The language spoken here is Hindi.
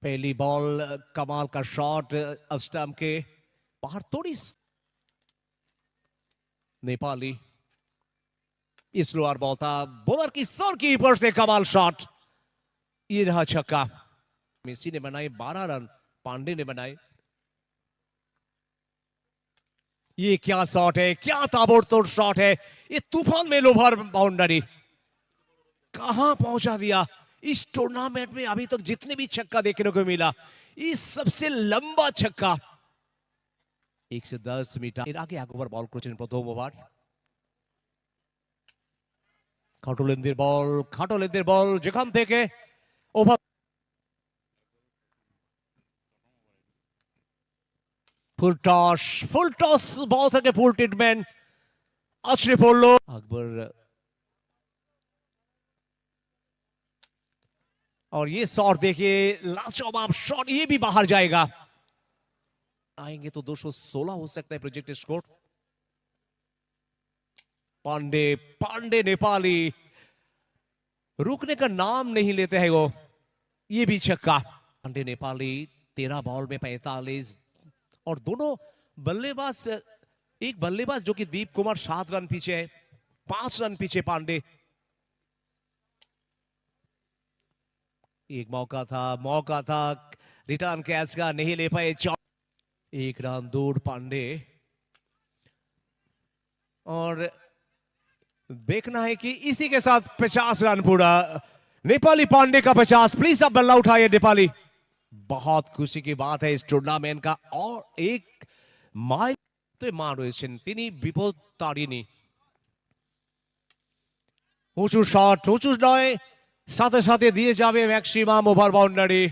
पहली बॉल कमाल का शॉट स्टंप के बाहर, थोड़ी नेपाली स्लोअर बॉल था, बॉलर की सर की ऊपर से कमाल शॉट, ये रहा छक्का। मेसी ने बनाए 12 रन, पांडे ने बनाए। ये क्या शॉट है, क्या ताबड़तोड़ शॉट है, ये तूफान में लोभर बाउंड्री कहां पहुंचा दिया। इस टूर्नामेंट में अभी तक जितने भी छक्का देखने को मिला, इस सबसे लंबा छक्का। 110 মিটার এর আগে একবার বল করেছেন প্রথম ওভার। খাটো বল যেখান থেকে ওভার ফুল টস বল থেকে ফুল ট্রিটমেন্ট আছড়ে পড়লো আকবর। और ये शॉट देखिए, लाजवाब शॉट, ये भी बाहर जाएगा। आएंगे तो 216 हो सकता है प्रोजेक्ट स्कोर। पांडे नेपाली रुकने का नाम नहीं लेते हैं वो, ये भी छक्का। पांडे नेपाली 13 बॉल में 45, और दोनों बल्लेबाज, एक बल्लेबाज जो कि दीप कुमार 7 रन पीछे है, 5 रन पीछे पांडे। एक मौका था रिटर्न कैच का, नहीं ले पाए, 1 रन दूर पांडे। और देखना है कि इसी के साथ 50 रन पूरा। नेपाली पांडे का 50। प्लीज अब बल्ला उठाइए नेपाली। बहुत खुशी की बात है इस टूर्नामेंट का। और एक माइल तो मान रয়েছেন তিনি বিপদ তাড়িনি। উঁচু শট, উঁচু নয়, সাথে সাথে দিয়ে যাবে ম্যাক্সিমাম ওভার বাউন্ডারি।